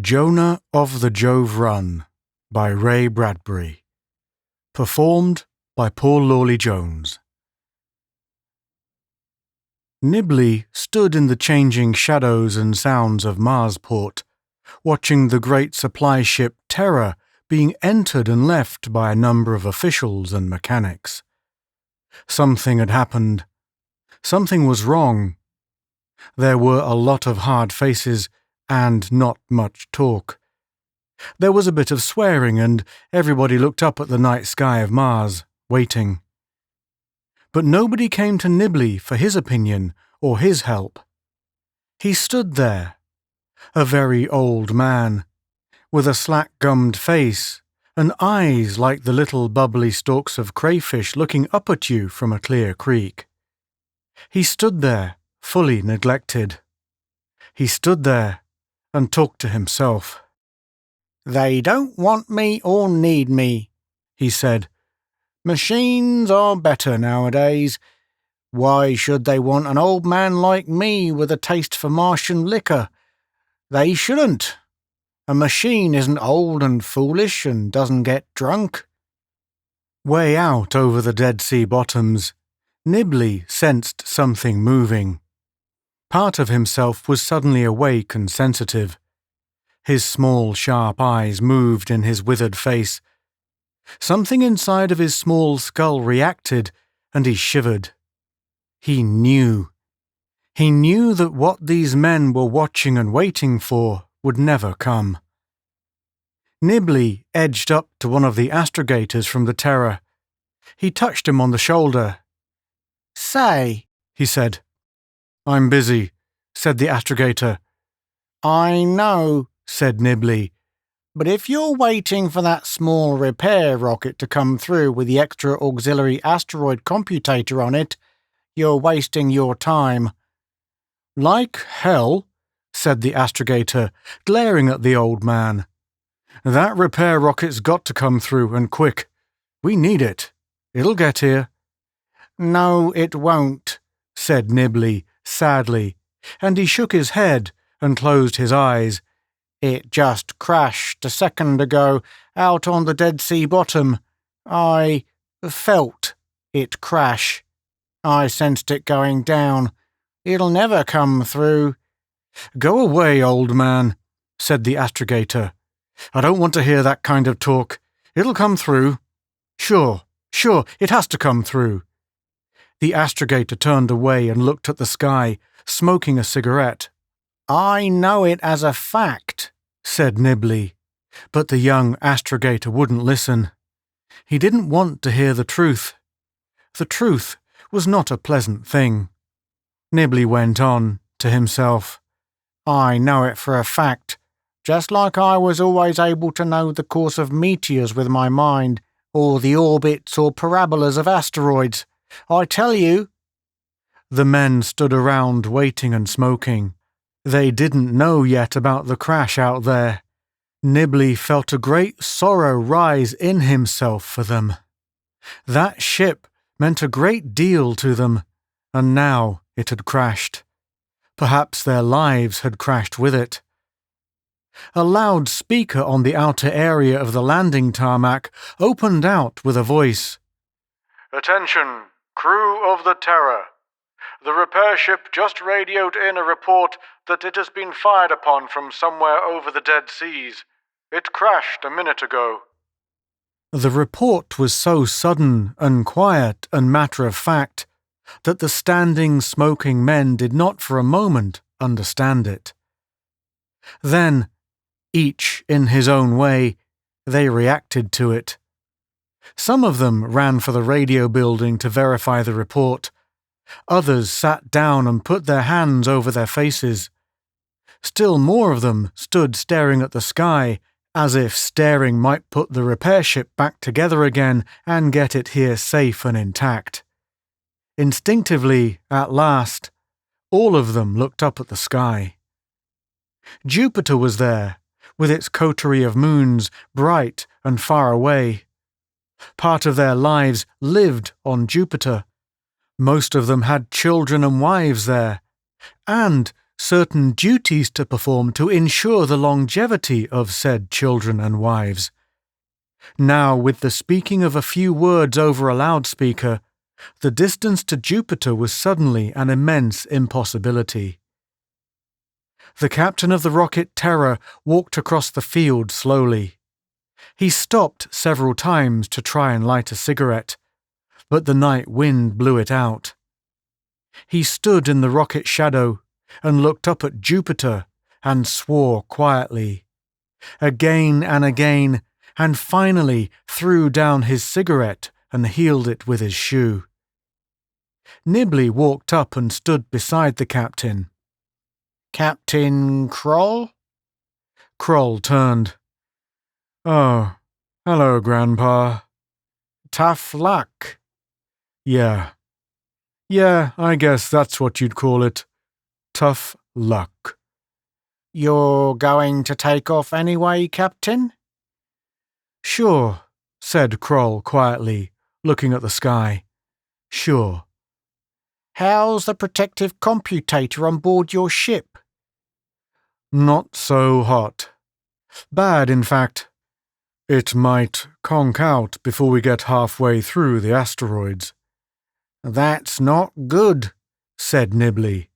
Jonah of the Jove Run by Ray Bradbury. Performed by Paul Lawley-Jones. Nibley stood in the changing shadows and sounds of Marsport, watching the great supply ship Terror being entered and left by a number of officials and mechanics. Something had happened. Something was wrong. There were a lot of hard faces and not much talk. There was a bit of swearing, and everybody looked up at the night sky of Mars, waiting. But nobody came to Nibley for his opinion or his help. He stood there, a very old man, with a slack-gummed face and eyes like the little bubbly stalks of crayfish looking up at you from a clear creek. He stood there, fully neglected. He stood there and talked to himself. "They don't want me or need me," he said. "Machines are better nowadays. Why should they want an old man like me with a taste for Martian liquor? They shouldn't. A machine isn't old and foolish and doesn't get drunk." Way out over the Dead Sea bottoms, Nibley sensed something moving. Part of himself was suddenly awake and sensitive. His small, sharp eyes moved in his withered face. Something inside of his small skull reacted, and he shivered. He knew. He knew that what these men were watching and waiting for would never come. Nibley edged up to one of the astrogators from the Terror. He touched him on the shoulder. "Say," he said. "I'm busy," said the astrogator. "I know," said Nibley, "but if you're waiting for that small repair rocket to come through with the extra auxiliary asteroid computator on it, you're wasting your time." "Like hell," said the astrogator, glaring at the old man. "That repair rocket's got to come through, and quick. We need it. It'll get here." "No, it won't," said Nibley sadly, and he shook his head and closed his eyes. "It just crashed a second ago out on the Dead Sea bottom. I felt it crash. I sensed it going down. It'll never come through." "Go away, old man," said the astrogator. "I don't want to hear that kind of talk. It'll come through. Sure, it has to come through." The astrogator turned away and looked at the sky, smoking a cigarette. "I know it as a fact," said Nibley. But the young astrogator wouldn't listen. He didn't want to hear the truth. The truth was not a pleasant thing. Nibley went on, to himself. "I know it for a fact, just like I was always able to know the course of meteors with my mind, or the orbits or parabolas of asteroids. I tell you." The men stood around waiting and smoking. They didn't know yet about the crash out there. Nibley felt a great sorrow rise in himself for them. That ship meant a great deal to them, and now it had crashed. Perhaps their lives had crashed with it. A loud speaker on the outer area of the landing tarmac opened out with a voice. "Attention, crew of the Terror. The repair ship just radioed in a report that it has been fired upon from somewhere over the Dead Seas. It crashed a minute ago." The report was so sudden and quiet and matter-of-fact that the standing, smoking men did not for a moment understand it. Then, each in his own way, they reacted to it. Some of them ran for the radio building to verify the report. Others sat down and put their hands over their faces. Still more of them stood staring at the sky, as if staring might put the repair ship back together again and get it here safe and intact. Instinctively, at last, all of them looked up at the sky. Jupiter was there, with its coterie of moons, bright and far away. Part of their lives lived on Jupiter. Most of them had children and wives there, and certain duties to perform to ensure the longevity of said children and wives. Now, with the speaking of a few words over a loudspeaker, the distance to Jupiter was suddenly an immense impossibility. The captain of the rocket Terror walked across the field slowly. He stopped several times to try and light a cigarette, but the night wind blew it out. He stood in the rocket shadow and looked up at Jupiter and swore quietly. Again and again, and finally threw down his cigarette and heeled it with his shoe. Nibley walked up and stood beside the captain. Captain Kroll? Kroll turned. Oh, hello, Grandpa. Tough luck. Yeah, I guess that's what you'd call it. Tough luck. You're going to take off anyway, Captain? Sure, said Kroll quietly, looking at the sky. Sure. How's the protective computator on board your ship? Not so hot. Bad, in fact. It might conk out before we get halfway through the asteroids. That's not good, said Nibley.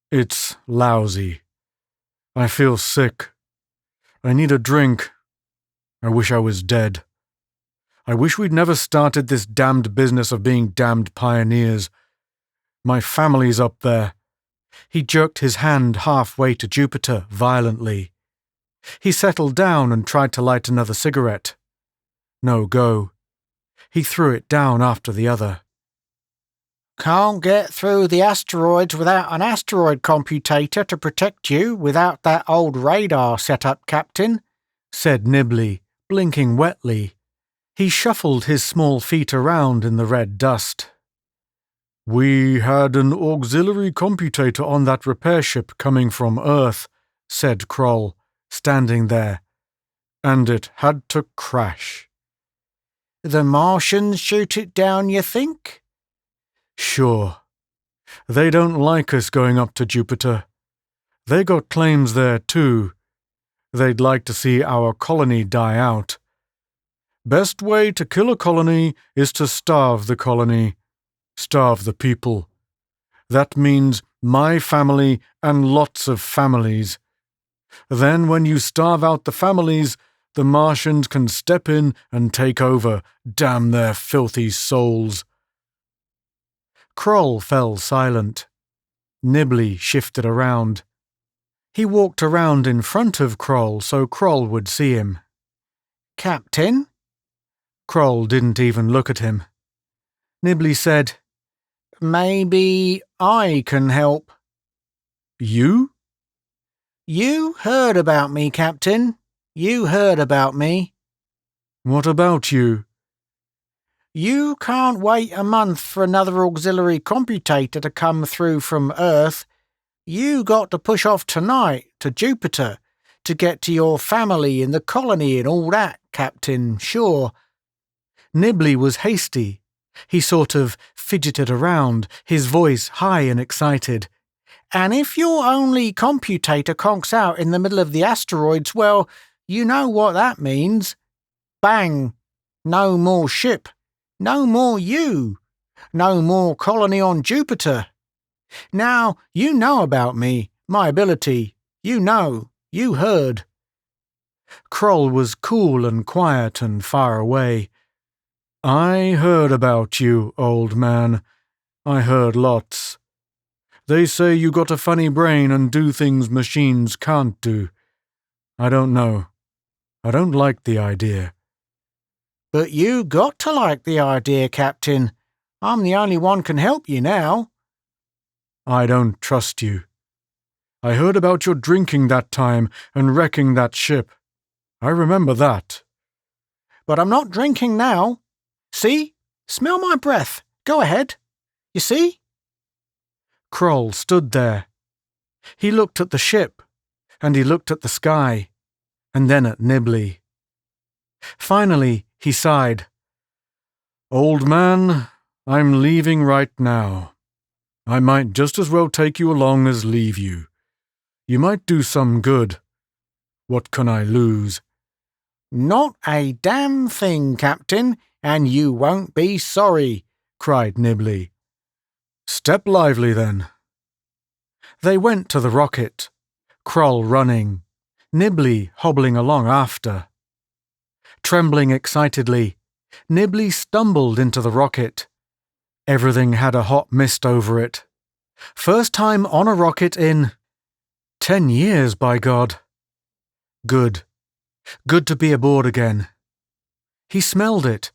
It's lousy. I feel sick. I need a drink. I wish I was dead. I wish we'd never started this damned business of being damned pioneers. My family's up there. He jerked his hand halfway to Jupiter violently. He settled down and tried to light another cigarette. No go. He threw it down after the other. Can't get through the asteroids without an asteroid computator to protect you without that old radar setup, Captain, said Nibley, blinking wetly. He shuffled his small feet around in the red dust. We had an auxiliary computator on that repair ship coming from Earth, said Kroll, standing there, and it had to crash. The Martians shoot it down, you think? Sure. They don't like us going up to Jupiter. They got claims there too. They'd like to see our colony die out. Best way to kill a colony is to starve the colony. Starve the people. That means my family and lots of families. Then when you starve out the families, the Martians can step in and take over, damn their filthy souls. Kroll fell silent. Nibley shifted around. He walked around in front of Kroll so Kroll would see him. Captain? Kroll didn't even look at him. Nibley said, Maybe I can help. You? You heard about me, Captain. You heard about me. What about you? You can't wait a month for another auxiliary computator to come through from Earth. You got to push off tonight to Jupiter to get to your family in the colony and all that, Captain, sure. Nibley was hasty. He sort of fidgeted around, his voice high and excited. And if your only computator conks out in the middle of the asteroids, well, you know what that means. Bang! No more ship. No more you. No more colony on Jupiter. Now, you know about me, my ability. You know. You heard. Kroll was cool and quiet and far away. I heard about you, old man. I heard lots. They say you got a funny brain and do things machines can't do. I don't know. I don't like the idea. But you got to like the idea, Captain. I'm the only one can help you now. I don't trust you. I heard about your drinking that time and wrecking that ship. I remember that. But I'm not drinking now. See? Smell my breath. Go ahead. You see? Kroll stood there. He looked at the ship, and he looked at the sky, and then at Nibley. Finally, he sighed. Old man, I'm leaving right now. I might just as well take you along as leave you. You might do some good. What can I lose? Not a damn thing, Captain, and you won't be sorry, cried Nibley. Step lively, then. They went to the rocket, Kroll running, Nibley hobbling along after. Trembling excitedly, Nibley stumbled into the rocket. Everything had a hot mist over it. First time on a rocket in 10 years, by God. Good. Good to be aboard again. He smelled it.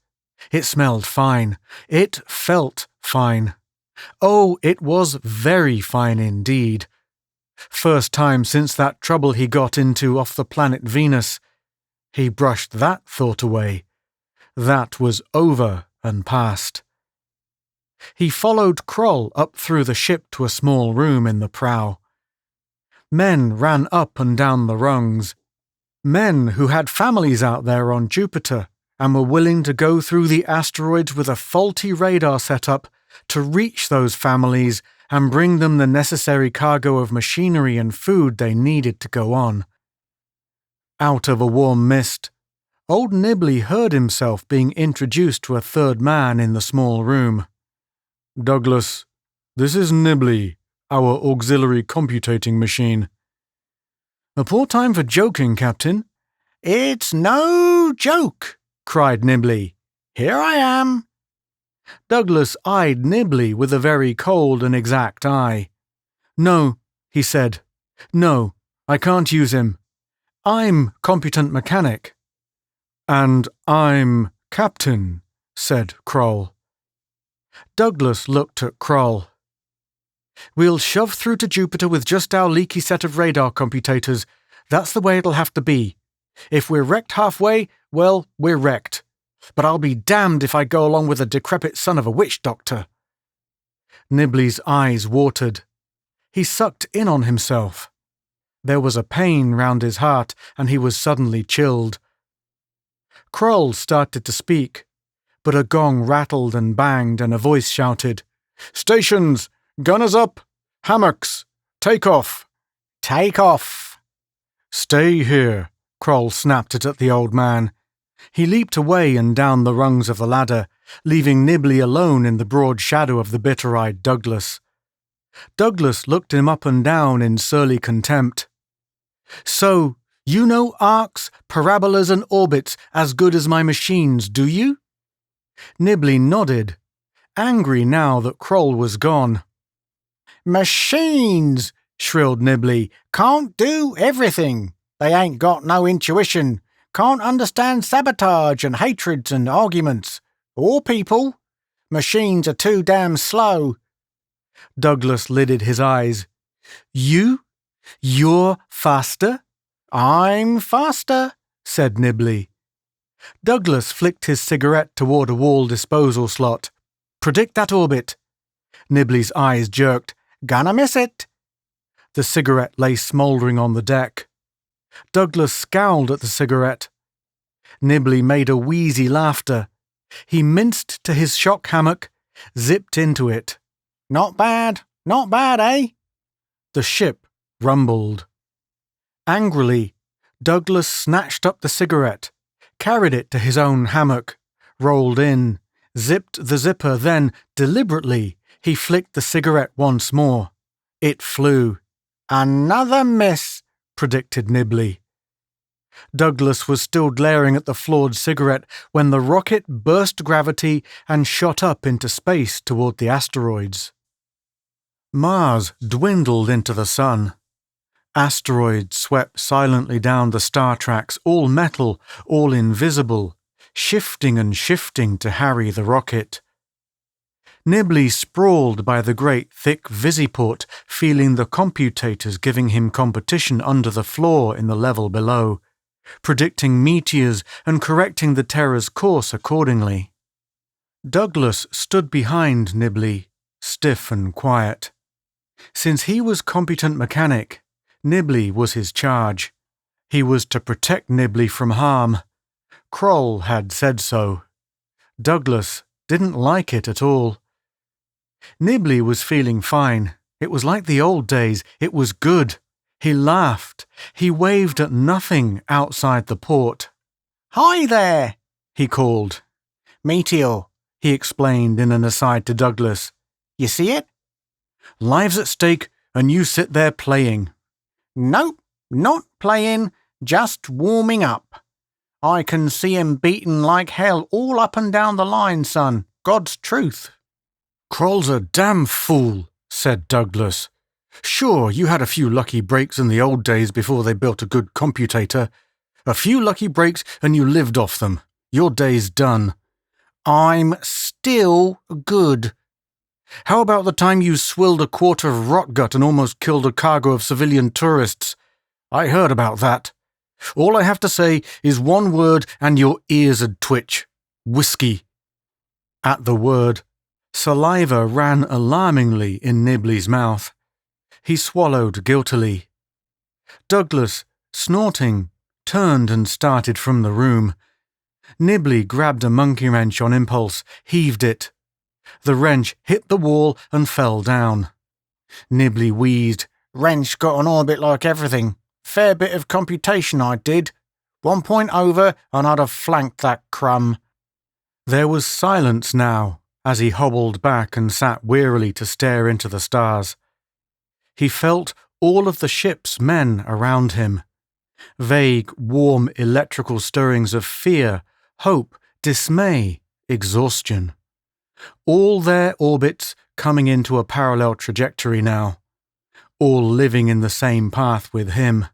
It smelled fine. It felt fine. Oh, it was very fine indeed. First time since that trouble he got into off the planet Venus. He brushed that thought away. That was over and past. He followed Kroll up through the ship to a small room in the prow. Men ran up and down the rungs. Men who had families out there on Jupiter and were willing to go through the asteroids with a faulty radar setup to reach those families and bring them the necessary cargo of machinery and food they needed to go on. Out of a warm mist, old Nibley heard himself being introduced to a third man in the small room. Douglas, this is Nibley, our auxiliary computating machine. A poor time for joking, Captain. It's no joke, cried Nibley. Here I am. Douglas eyed Nibley with a very cold and exact eye. No, he said. No, I can't use him. I'm competent mechanic. And I'm captain, said Kroll. Douglas looked at Kroll. We'll shove through to Jupiter with just our leaky set of radar computators. That's the way it'll have to be. If we're wrecked halfway, well, we're wrecked. But I'll be damned if I go along with a decrepit son of a witch doctor. Nibley's eyes watered. He sucked in on himself. There was a pain round his heart, and he was suddenly chilled. Kroll started to speak, but a gong rattled and banged and a voice shouted, Stations! Gunners up! Hammocks! Take off! Take off! Stay here, Kroll snapped it at the old man. He leaped away and down the rungs of the ladder, leaving Nibley alone in the broad shadow of the bitter-eyed Douglas. Douglas looked him up and down in surly contempt. So, you know arcs, parabolas and orbits as good as my machines, do you? Nibley nodded, angry now that Kroll was gone. Machines, shrilled Nibley, can't do everything. They ain't got no intuition, can't understand sabotage and hatreds and arguments. Or people. Machines are too damn slow. Douglas lidded his eyes. You're faster? I'm faster, said Nibley. Douglas flicked his cigarette toward a wall disposal slot. Predict that orbit. Nibley's eyes jerked. Gonna miss it. The cigarette lay smouldering on the deck. Douglas scowled at the cigarette. Nibley made a wheezy laughter. He minced to his shock hammock, zipped into it. Not bad, eh? The ship rumbled. Angrily, Douglas snatched up the cigarette, carried it to his own hammock, rolled in, zipped the zipper, then, deliberately, he flicked the cigarette once more. It flew. Another miss, predicted Nibley. Douglas was still glaring at the flawed cigarette when the rocket burst gravity and shot up into space toward the asteroids. Mars dwindled into the sun. Asteroids swept silently down the star tracks, all metal, all invisible, shifting and shifting to harry the rocket. Nibley sprawled by the great thick visiport, feeling the computators giving him competition under the floor in the level below, predicting meteors and correcting the Terra's course accordingly. Douglas stood behind Nibley, stiff and quiet. Since he was competent mechanic, Nibley was his charge. He was to protect Nibley from harm. Kroll had said so. Douglas didn't like it at all. Nibley was feeling fine. It was like the old days. It was good. He laughed. He waved at nothing outside the port. "Hi there," he called. "Meteor," he explained in an aside to Douglas. "You see it?" "Lives at stake, and you sit there playing." "Nope, not playing, just warming up. I can see him beating like hell all up and down the line, son. God's truth." "Kroll's a damn fool," said Douglas. "Sure, you had a few lucky breaks in the old days before they built a good computator. A few lucky breaks and you lived off them. Your day's done." "I'm still good." "How about the time you swilled a quart of rotgut and almost killed a cargo of civilian tourists? I heard about that. All I have to say is one word and your ears'd twitch. Whiskey." At the word, saliva ran alarmingly in Nibley's mouth. He swallowed guiltily. Douglas, snorting, turned and started from the room. Nibley grabbed a monkey wrench on impulse, heaved it. The wrench hit the wall and fell down. Nibley wheezed. "Wrench got an orbit like everything. Fair bit of computation I did. 1 point over and I'd have flanked that crumb." There was silence now as he hobbled back and sat wearily to stare into the stars. He felt all of the ship's men around him. Vague, warm electrical stirrings of fear, hope, dismay, exhaustion. All their orbits coming into a parallel trajectory now. All living in the same path with him.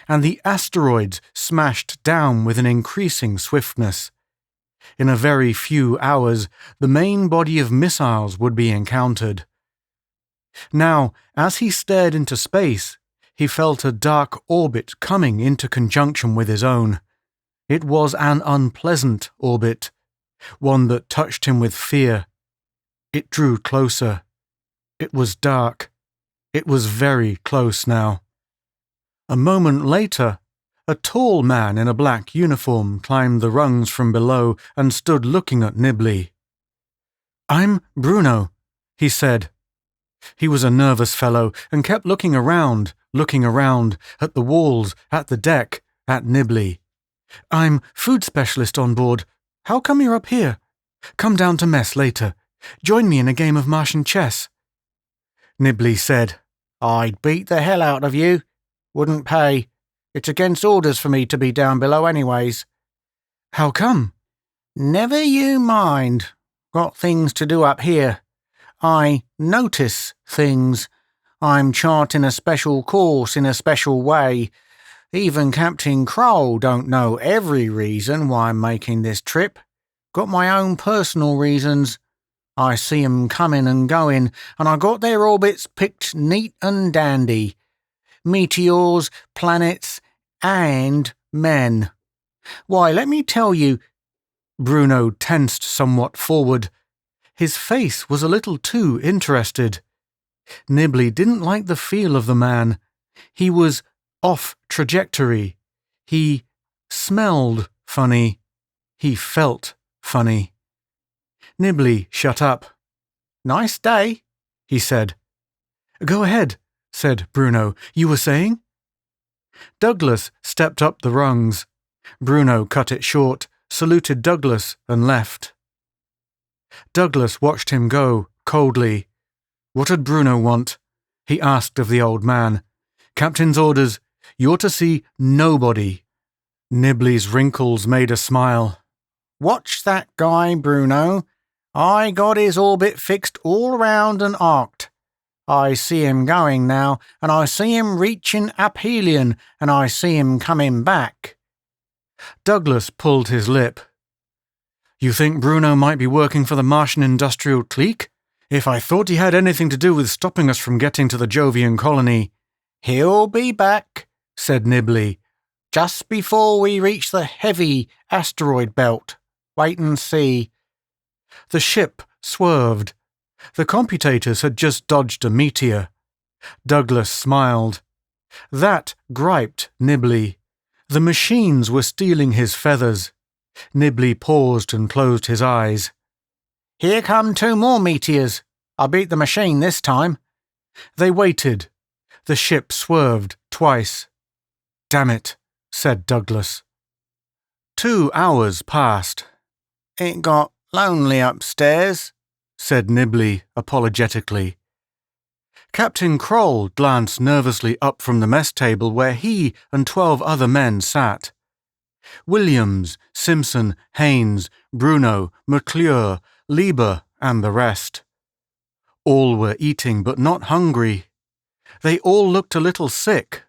And the asteroids smashed down with an increasing swiftness. In a very few hours, the main body of missiles would be encountered. Now, as he stared into space, he felt a dark orbit coming into conjunction with his own. It was an unpleasant orbit, one that touched him with fear. It drew closer. It was dark. It was very close now. A moment later, a tall man in a black uniform climbed the rungs from below and stood looking at Nibley. "I'm Bruno," he said. He was a nervous fellow and kept looking around, at the walls, at the deck, at Nibley. "I'm food specialist on board. How come you're up here? Come down to mess later. Join me in a game of Martian chess." Nibley said, "I'd beat the hell out of you. Wouldn't pay. It's against orders for me to be down below anyways." "How come?" "Never you mind. Got things to do up here. I notice things. I'm charting a special course in a special way. Even Captain Kroll don't know every reason why I'm making this trip. Got my own personal reasons. I see 'em coming and going, and I got their orbits picked neat and dandy. Meteors, planets, and men. Why, let me tell you..." Bruno tensed somewhat forward. His face was a little too interested. Nibley didn't like the feel of the man. He was off trajectory. He smelled funny. He felt funny. Nibley shut up. "Nice day," he said. "Go ahead," said Bruno. "You were saying?" Douglas stepped up the rungs. Bruno cut it short, saluted Douglas, and left. Douglas watched him go, coldly. What did Bruno want? He asked of the old man. "Captain's orders. You're to see nobody." Nibley's wrinkles made a smile. "Watch that guy, Bruno. I got his orbit fixed all round and arced. I see him going now, and I see him reaching aphelion, and I see him coming back." Douglas pulled his lip. "You think Bruno might be working for the Martian industrial clique? If I thought he had anything to do with stopping us from getting to the Jovian colony..." "He'll be back," said Nibley, "just before we reach the heavy asteroid belt. Wait and see." The ship swerved. The computators had just dodged a meteor. Douglas smiled. That griped Nibley. The machines were stealing his feathers. Nibley paused and closed his eyes. "Here come 2 more meteors. I beat the machine this time." They waited. The ship swerved Twice. Damn it, said Douglas. 2 hours passed. It got lonely upstairs, said Nibley apologetically. Captain Kroll glanced nervously up from the mess table where he and 12 other men sat. Williams, Simpson, Haynes, Bruno, McClure, Lieber, and the rest. All were eating but not hungry. They all looked a little sick.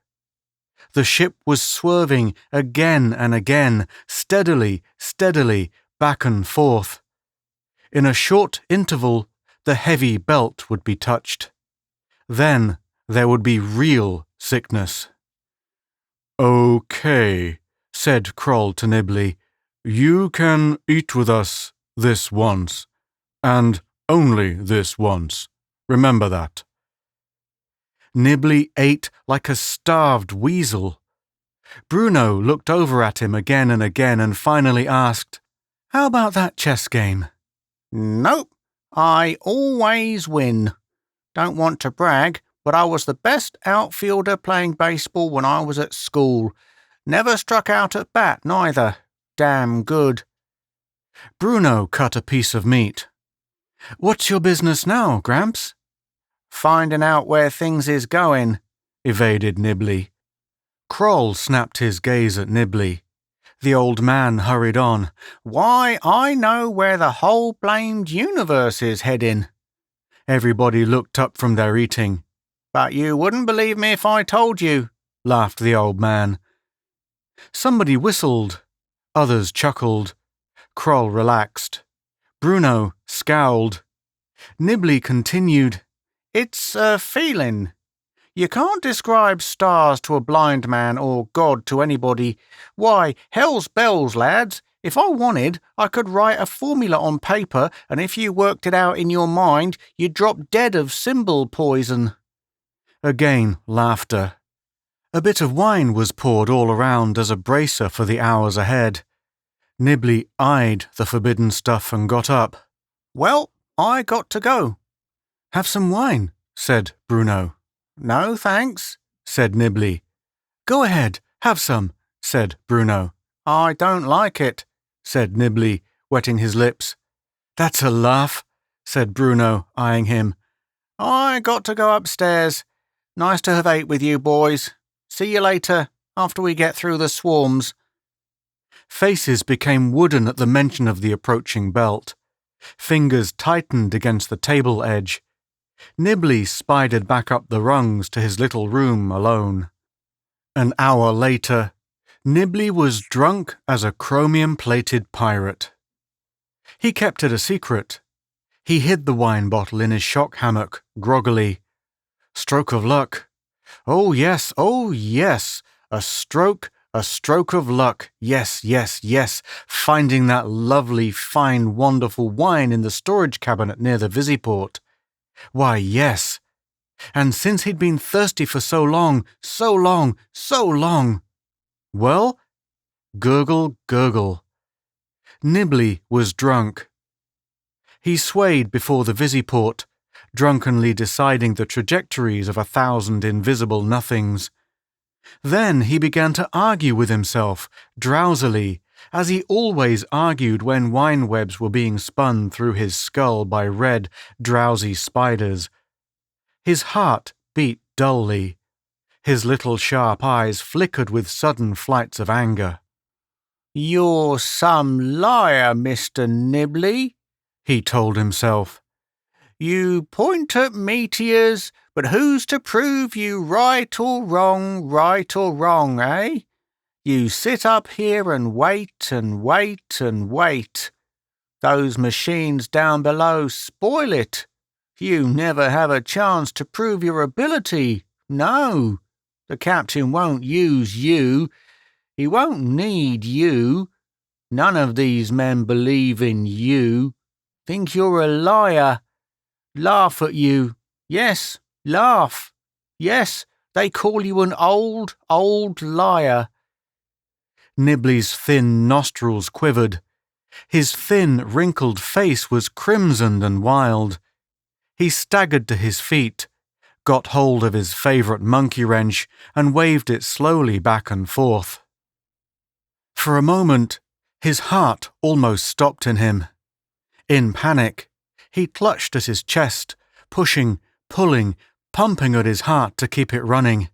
The ship was swerving again and again, steadily, back and forth. In a short interval, the heavy belt would be touched. Then there would be real sickness. "Okay," said Kroll to Nibley. "You can eat with us this once, and only this once. Remember that." Nibley ate like a starved weasel. Bruno looked over at him again and again and finally asked, "How about that chess game?" "Nope, I always win. Don't want to brag, but I was the best outfielder playing baseball when I was at school. Never struck out at bat, neither. Damn good." Bruno cut a piece of meat. "What's your business now, Gramps?" "Finding out where things is going," evaded Nibley. Kroll snapped his gaze at Nibley. The old man hurried on. "Why, I know where the whole blamed universe is heading." Everybody looked up from their eating. "But you wouldn't believe me if I told you," laughed the old man. Somebody whistled. Others chuckled. Kroll relaxed. Bruno scowled. Nibley continued, "It's a feeling. You can't describe stars to a blind man or God to anybody. Why, hell's bells, lads. If I wanted, I could write a formula on paper, and if you worked it out in your mind, you'd drop dead of symbol poison." Again, laughter. A bit of wine was poured all around as a bracer for the hours ahead. Nibley eyed the forbidden stuff and got up. "Well, I got to go." "Have some wine," said Bruno. "No, thanks," said Nibley. "Go ahead, have some," said Bruno. "I don't like it," said Nibley, wetting his lips. "That's a laugh," said Bruno, eyeing him. "I got to go upstairs. Nice to have ate with you boys. See you later, after we get through the swarms." Faces became wooden at the mention of the approaching belt. Fingers tightened against the table edge. Nibley spidered back up the rungs to his little room alone. An hour later, Nibley was drunk as a chromium-plated pirate. He kept it a secret. He hid the wine bottle in his shock hammock, groggily. Stroke of luck. Oh yes, a stroke of luck. Yes. Finding that lovely, fine, wonderful wine in the storage cabinet near the Visiport. Why, yes. And since he'd been thirsty for so long. Well? Gurgle, gurgle. Nibley was drunk. He swayed before the Visiport, drunkenly deciding the trajectories of 1,000 invisible nothings. Then he began to argue with himself, drowsily, as he always argued when wine webs were being spun through his skull by red, drowsy spiders. His heart beat dully. His little sharp eyes flickered with sudden flights of anger. "You're some liar, Mr. Nibley," he told himself. "You point at meteors, but who's to prove you right or wrong, eh? You sit up here and wait. Those machines down below spoil it. You never have a chance to prove your ability. No, the captain won't use you. He won't need you. None of these men believe in you. Think you're a liar. Laugh at you. Yes, laugh. Yes, they call you an old liar." Nibley's thin nostrils quivered. His thin, wrinkled face was crimsoned and wild. He staggered to his feet, got hold of his favourite monkey wrench and waved it slowly back and forth. For a moment, his heart almost stopped in him. In panic, he clutched at his chest, pushing, pulling, pumping at his heart to keep it running.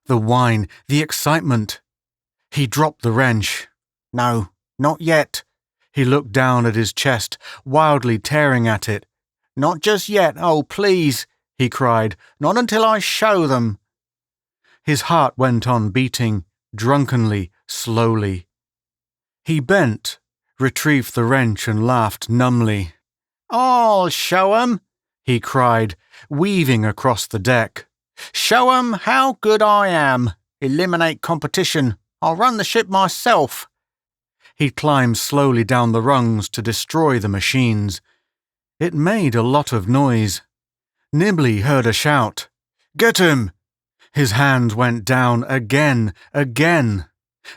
The wine, the excitement. He dropped the wrench. No, not yet. He looked down at his chest, wildly tearing at it. Not just yet, oh please, he cried. Not until I show them. His heart went on beating, drunkenly, slowly. He bent, retrieved the wrench and laughed numbly. I'll show 'em, he cried, weaving across the deck. Show 'em how good I am. Eliminate competition. I'll run the ship myself. He climbed slowly down the rungs to destroy the machines. It made a lot of noise. Nibley heard a shout. Get him! His hands went down again.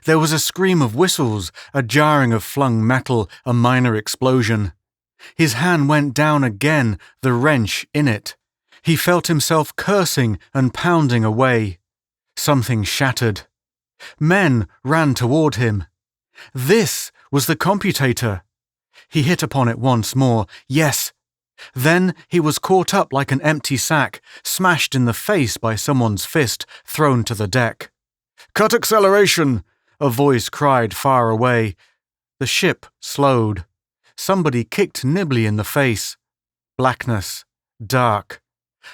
There was a scream of whistles, a jarring of flung metal, a minor explosion. His hand went down again, the wrench in it. He felt himself cursing and pounding away. Something shattered. Men ran toward him. This was the computator. He hit upon it once more. Yes. Then he was caught up like an empty sack, smashed in the face by someone's fist, thrown to the deck. Cut acceleration! A voice cried far away. The ship slowed. Somebody kicked Nibley in the face. Blackness. Dark.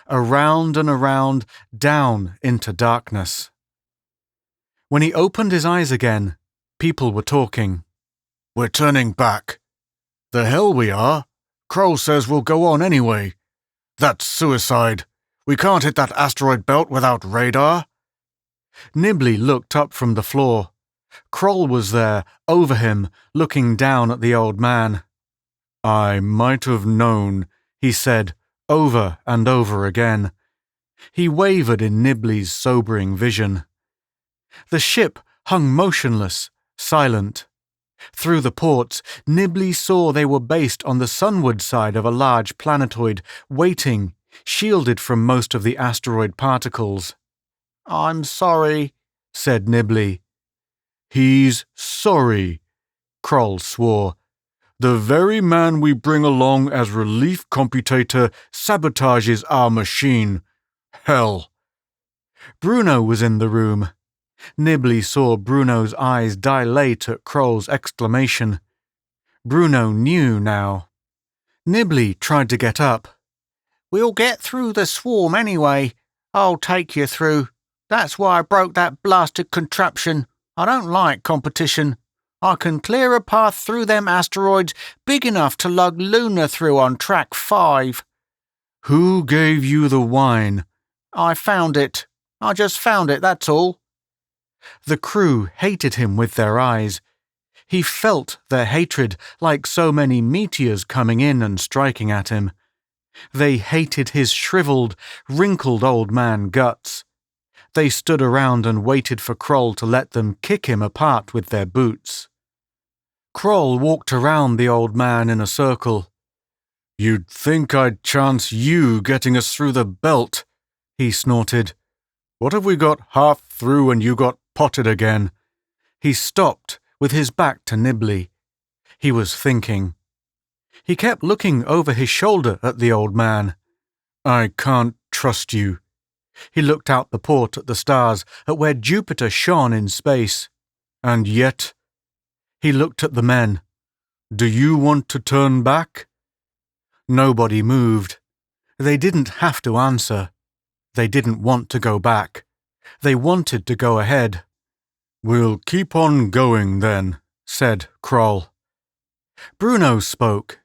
Around and around, down into darkness. When he opened his eyes again, people were talking. We're turning back. The hell we are. Kroll says we'll go on anyway. That's suicide. We can't hit that asteroid belt without radar. Nibley looked up from the floor. Kroll was there, over him, looking down at the old man. I might have known, he said, over and over again. He wavered in Nibley's sobering vision. The ship hung motionless, silent. Through the ports, Nibley saw they were based on the sunward side of a large planetoid, waiting, shielded from most of the asteroid particles. I'm sorry, said Nibley. He's sorry, Kroll swore. The very man we bring along as relief computator sabotages our machine. Hell. Bruno was in the room. Nibley saw Bruno's eyes dilate at Kroll's exclamation. Bruno knew now. Nibley tried to get up. We'll get through the swarm anyway. I'll take you through. That's why I broke that blasted contraption. I don't like competition. I can clear a path through them asteroids big enough to lug Luna through on track 5. Who gave you the wine? I found it. I just found it, that's all. The crew hated him with their eyes. He felt their hatred like so many meteors coming in and striking at him. They hated his shriveled, wrinkled old man guts. They stood around and waited for Kroll to let them kick him apart with their boots. Kroll walked around the old man in a circle. You'd think I'd chance you getting us through the belt, he snorted. What have we got half through and you got potted again? He stopped, with his back to Nibley. He was thinking. He kept looking over his shoulder at the old man. I can't trust you. He looked out the port at the stars, at where Jupiter shone in space. And yet... He looked at the men. Do you want to turn back? Nobody moved. They didn't have to answer. They didn't want to go back. They wanted to go ahead. We'll keep on going then, said Kroll. Bruno spoke.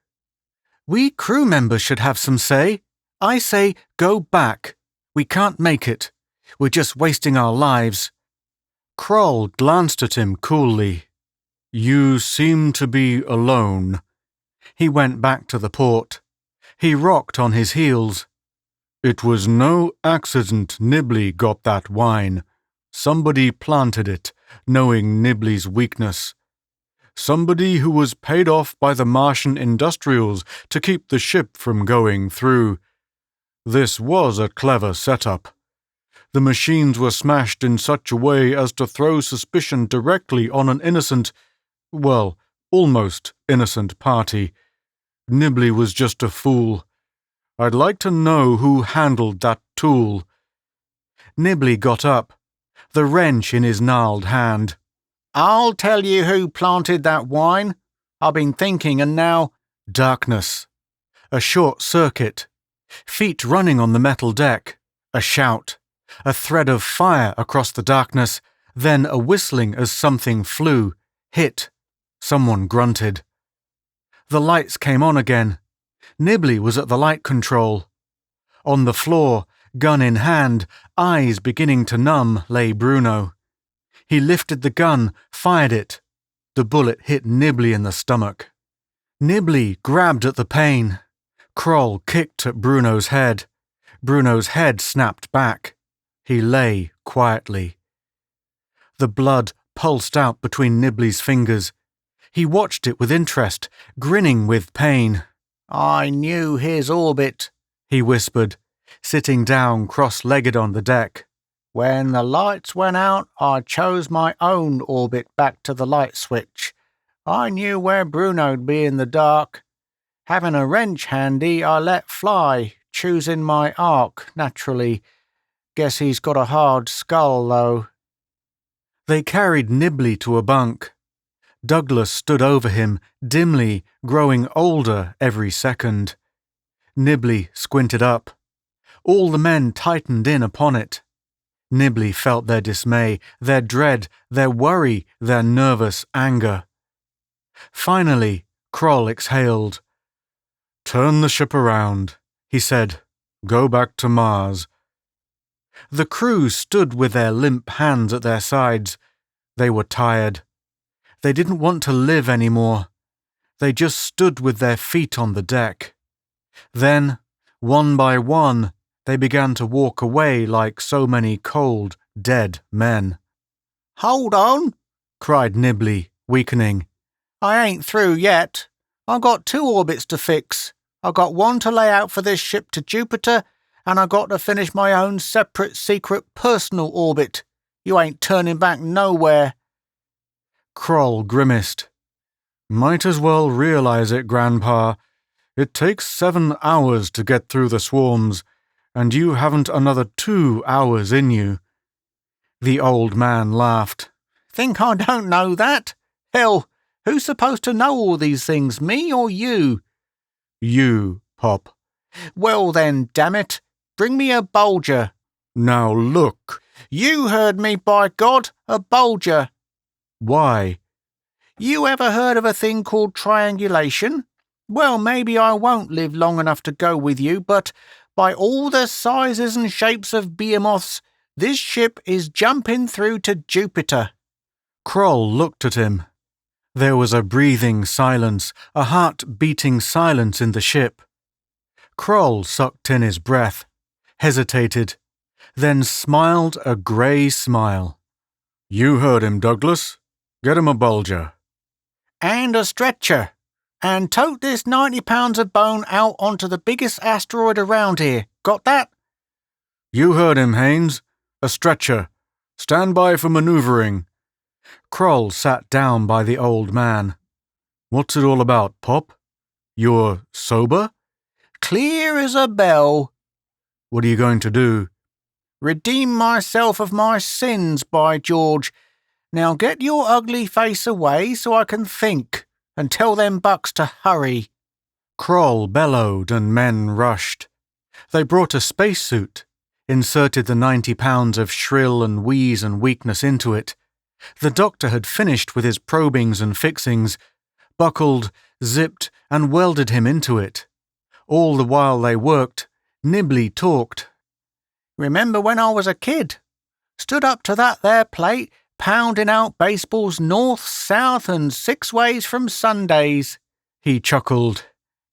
We crew members should have some say. I say go back. We can't make it. We're just wasting our lives. Kroll glanced at him coolly. You seem to be alone. He went back to the port. He rocked on his heels. It was no accident Nibley got that wine. Somebody planted it, knowing Nibley's weakness. Somebody who was paid off by the Martian industrials to keep the ship from going through. This was a clever setup. The machines were smashed in such a way as to throw suspicion directly on an innocent, well, almost innocent party. Nibley was just a fool. I'd like to know who handled that tool. Nibley got up, the wrench in his gnarled hand. I'll tell you who planted that wine. I've been thinking, and now— Darkness. A short circuit. Feet running on the metal deck. A shout. A thread of fire across the darkness. Then a whistling as something flew. Hit. Someone grunted. The lights came on again. Nibley was at the light control. On the floor, gun in hand, eyes beginning to numb, lay Bruno. He lifted the gun, fired it. The bullet hit Nibley in the stomach. Nibley grabbed at the pain. Kroll kicked at Bruno's head. Bruno's head snapped back. He lay quietly. The blood pulsed out between Nibley's fingers. He watched it with interest, grinning with pain. I knew his orbit, he whispered, sitting down cross-legged on the deck. When the lights went out, I chose my own orbit back to the light switch. I knew where Bruno'd be in the dark. Having a wrench handy, I let fly, choosing my arc, naturally. Guess he's got a hard skull, though. They carried Nibley to a bunk. Douglas stood over him, dimly, growing older every second. Nibley squinted up. All the men tightened in upon it. Nibley felt their dismay, their dread, their worry, their nervous anger. Finally, Kroll exhaled. "Turn the ship around," he said. "Go back to Mars." The crew stood with their limp hands at their sides. They were tired. They didn't want to live anymore. They just stood with their feet on the deck. Then, one by one, they began to walk away like so many cold, dead men. "Hold on," cried Nibley, weakening. "I ain't through yet. I got 2 orbits to fix. I got one to lay out for this ship to Jupiter, and I got to finish my own separate, secret, personal orbit. You ain't turning back nowhere." Kroll grimaced. "Might as well realize it, Grandpa. It takes 7 hours to get through the swarms, and you haven't another 2 hours in you." The old man laughed. "Think I don't know that? Hell, who's supposed to know all these things, me or you?" "You, Pop." "Well then, damn it, bring me a Bolger." "Now look." "You heard me, by God, a Bolger." "Why?" "You ever heard of a thing called triangulation? Well, maybe I won't live long enough to go with you, but by all the sizes and shapes of behemoths, this ship is jumping through to Jupiter." Kroll looked at him. There was a breathing silence, a heart-beating silence in the ship. Kroll sucked in his breath, hesitated, then smiled a grey smile. "You heard him, Douglas. Get him a Bolger." "And a stretcher. And tote this 90 pounds of bone out onto the biggest asteroid around here. Got that?" "You heard him, Haynes. A stretcher. Stand by for manoeuvring." Kroll sat down by the old man. "What's it all about, Pop? You're sober?" "Clear as a bell." "What are you going to do?" "Redeem myself of my sins, by George. Now get your ugly face away so I can think, and tell them bucks to hurry." Kroll bellowed and men rushed. They brought a spacesuit, inserted the 90 pounds of shrill and wheeze and weakness into it. The doctor had finished with his probings and fixings, buckled, zipped, and welded him into it. All the while they worked, Nibley talked. "Remember when I was a kid? Stood up to that there plate, pounding out baseballs north, south, and 6 ways from Sundays." He chuckled.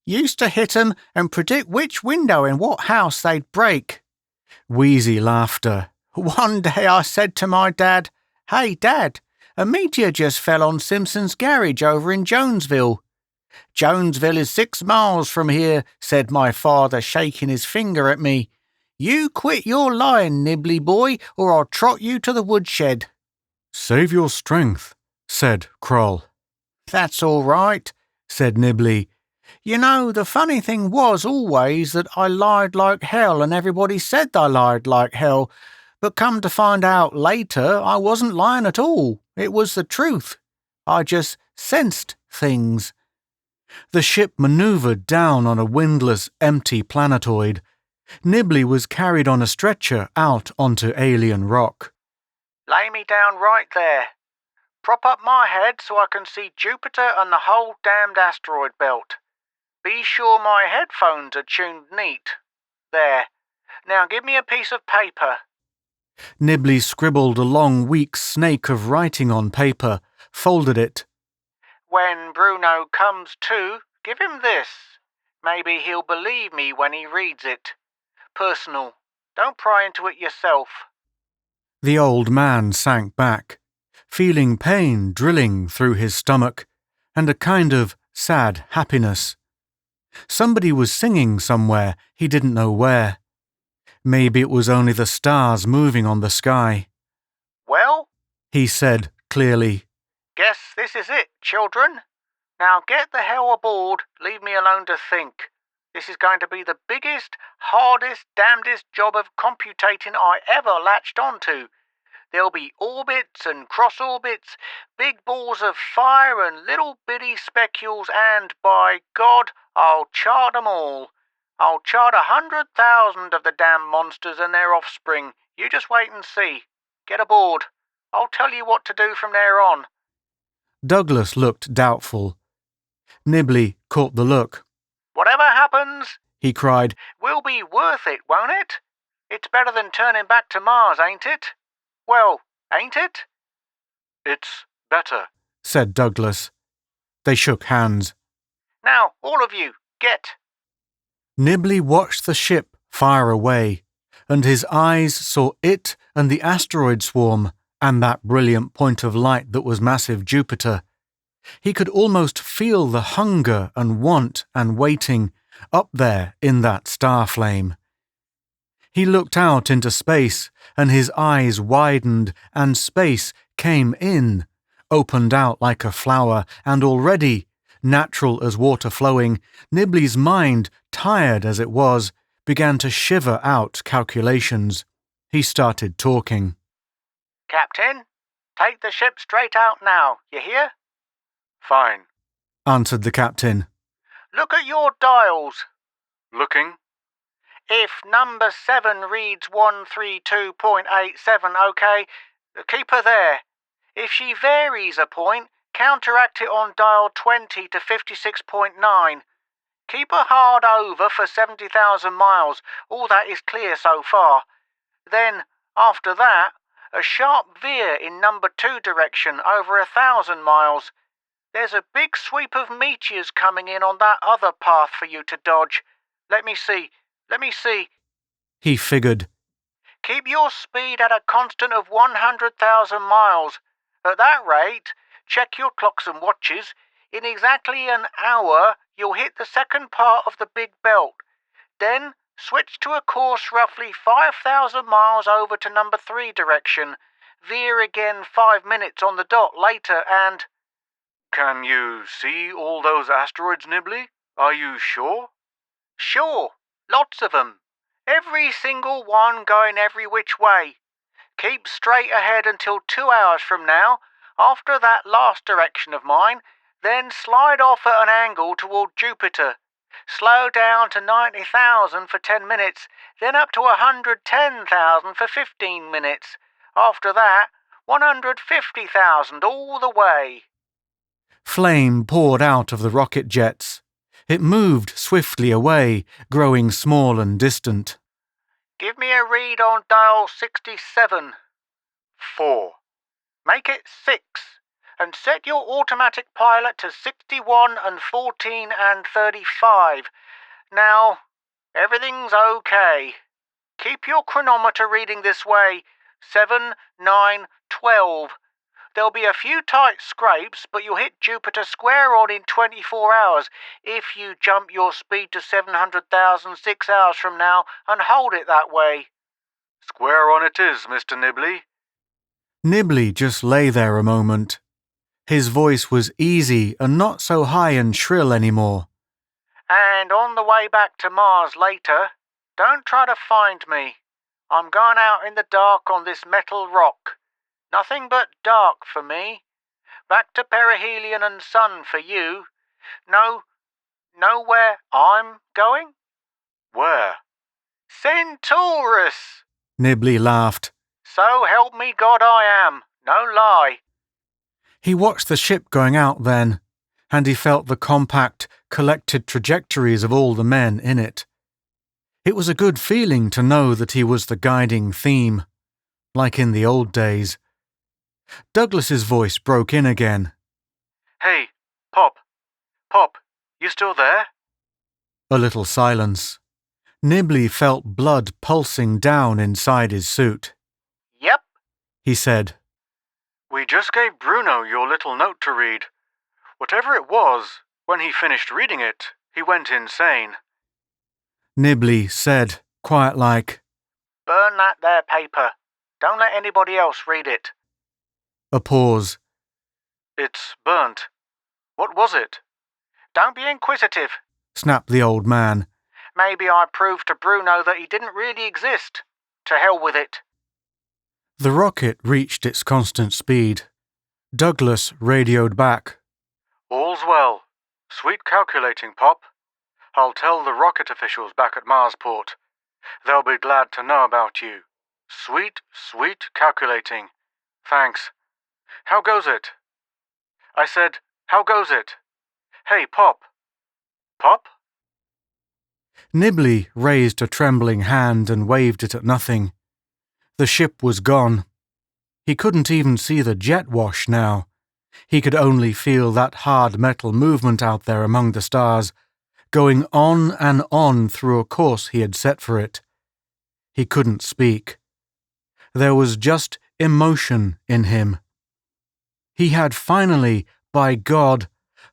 "Used to hit 'em and predict which window in what house they'd break." Wheezy laughter. "One day I said to my dad, 'Hey, Dad, a meteor just fell on Simpson's garage over in Jonesville. "Jonesville is 6 miles from here," said my father, shaking his finger at me. "You quit your lying, Nibley boy, or I'll trot you to the woodshed." "Save your strength," said Kroll. "That's all right," said Nibley. "You know, the funny thing was always that I lied like hell and everybody said I lied like hell. But come to find out later, I wasn't lying at all. It was the truth. I just sensed things." The ship manoeuvred down on a windless, empty planetoid. Nibley was carried on a stretcher out onto alien rock. "Lay me down right there. Prop up my head so I can see Jupiter and the whole damned asteroid belt. Be sure my headphones are tuned neat. There. Now give me a piece of paper." Nibley scribbled a long, weak snake of writing on paper, folded it. "When Bruno comes to, give him this. Maybe he'll believe me when he reads it. Personal. Don't pry into it yourself." The old man sank back, feeling pain drilling through his stomach, and a kind of sad happiness. Somebody was singing somewhere, he didn't know where. Maybe it was only the stars moving on the sky. "Well," he said clearly. "guess this is it, children. Now get the hell aboard, leave me alone to think. This is going to be the biggest, hardest, damnedest job of computating I ever latched onto. There'll be orbits and cross-orbits, big balls of fire and little bitty specules, and, by God, I'll chart 'em all. I'll chart 100,000 of the damn monsters and their offspring. You just wait and see. Get aboard. I'll tell you what to do from there on." Douglas looked doubtful. Nibley caught the look. "Whatever happens," he cried, "will be worth it, won't it? It's better than turning back to Mars, ain't it? Well, ain't it?" "It's better," said Douglas. They shook hands. "Now, all of you, get." Nibley watched the ship fire away, and his eyes saw it and the asteroid swarm and that brilliant point of light that was massive Jupiter. He could almost feel the hunger and want and waiting up there in that star flame. He looked out into space, and his eyes widened, and space came in, opened out like a flower, and already, natural as water flowing, Nibley's mind, tired as it was, began to shiver out calculations. He started talking. "Captain, take the ship straight out now, you hear?" "Fine." answered the captain. "Look at your dials. "Looking." If number 7 reads 132.87, OK, keep her there. If she varies a point, counteract it on dial 20 to 56.9. Keep her hard over for 70,000 miles. All that is clear so far. Then, after that, a sharp veer in number 2 direction over 1,000 miles. There's a big sweep of meteors coming in on that other path for you to dodge. Let me see. He figured. Keep your speed at a constant of 100,000 miles. At that rate, check your clocks and watches. In exactly an hour, you'll hit the second part of the Big Belt. Then, switch to a course roughly 5,000 miles over to number 3 direction. Veer again 5 minutes on the dot later and..." "Can you see all those asteroids, Nibley? Are you sure?" "Sure, lots of 'em. Every single one going every which way. Keep straight ahead until 2 hours from now, after that last direction of mine, then slide off at an angle toward Jupiter. Slow down to 90,000 for 10 minutes, then up to 110,000 for 15 minutes. After that, 150,000 all the way." Flame poured out of the rocket jets. It moved swiftly away, growing small and distant. "Give me a read on dial 67. 4. Make it 6. And set your automatic pilot to 61 and 14 and 35. Now, everything's OK. Keep your chronometer reading this way. 7, 9, 12. There'll be a few tight scrapes, but you'll hit Jupiter square on in 24 hours if you jump your speed to 700,000 6 hours from now and hold it that way. Square on it is, Mr. Nibley. Nibley just lay there a moment. His voice was easy and not so high and shrill anymore. And on the way back to Mars later, don't try to find me. I'm going out in the dark on this metal rock. Nothing but dark for me. Back to perihelion and sun for you. Know where I'm going? Where? Centaurus! Nibley laughed. So help me God I am, no lie. He watched the ship going out then, and he felt the compact, collected trajectories of all the men in it. It was a good feeling to know that he was the guiding theme, like in the old days. Douglas's voice broke in again. Hey, Pop, you still there? A little silence. Nibley felt blood pulsing down inside his suit. Yep, He said, We just gave Bruno your little note to read. Whatever it was, when he finished reading it, he went insane. Nibley said, quiet-like. burn that there paper. Don't let anybody else read it. A pause. It's burnt. What was it? Don't be inquisitive. Snapped the old man. Maybe I proved to Bruno that he didn't really exist. To hell with it. The rocket reached its constant speed. Douglas radioed back. All's well. Sweet calculating, Pop. I'll tell the rocket officials back at Marsport. They'll be glad to know about you. Sweet, sweet calculating. Thanks. How goes it? I said, how goes it? Hey, Pop. Pop? Nibley raised a trembling hand and waved it at nothing. The ship was gone. He couldn't even see the jet wash now. He could only feel that hard metal movement out there among the stars, going on and on through a course he had set for it. He couldn't speak. There was just emotion in him. He had finally, by God,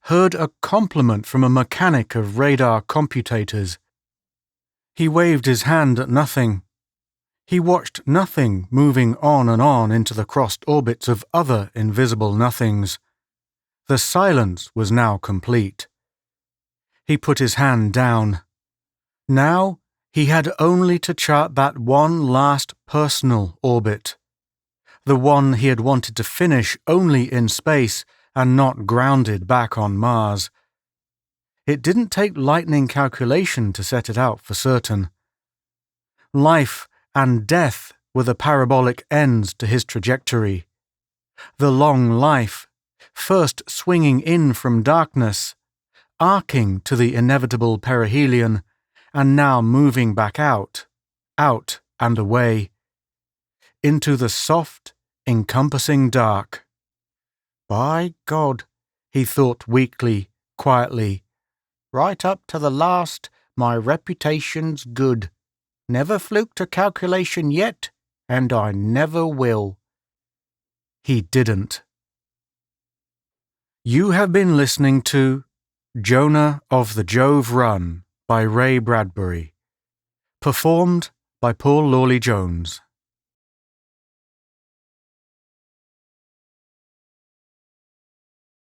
heard a compliment from a mechanic of radar computators. He waved his hand at nothing. He watched nothing moving on and on into the crossed orbits of other invisible nothings. The silence was now complete. He put his hand down. Now he had only to chart that one last personal orbit, the one he had wanted to finish only in space and not grounded back on Mars. It didn't take lightning calculation to set it out for certain. Life and death were the parabolic ends to his trajectory. The long life, first swinging in from darkness, arcing to the inevitable perihelion, and now moving back out and away, into the soft, encompassing dark. By God, he thought weakly, quietly, right up to the last, my reputation's good. Never fluked a calculation yet, and I never will. He didn't. You have been listening to Jonah of the Jove Run by Ray Bradbury. Performed by Paul Lawley Jones.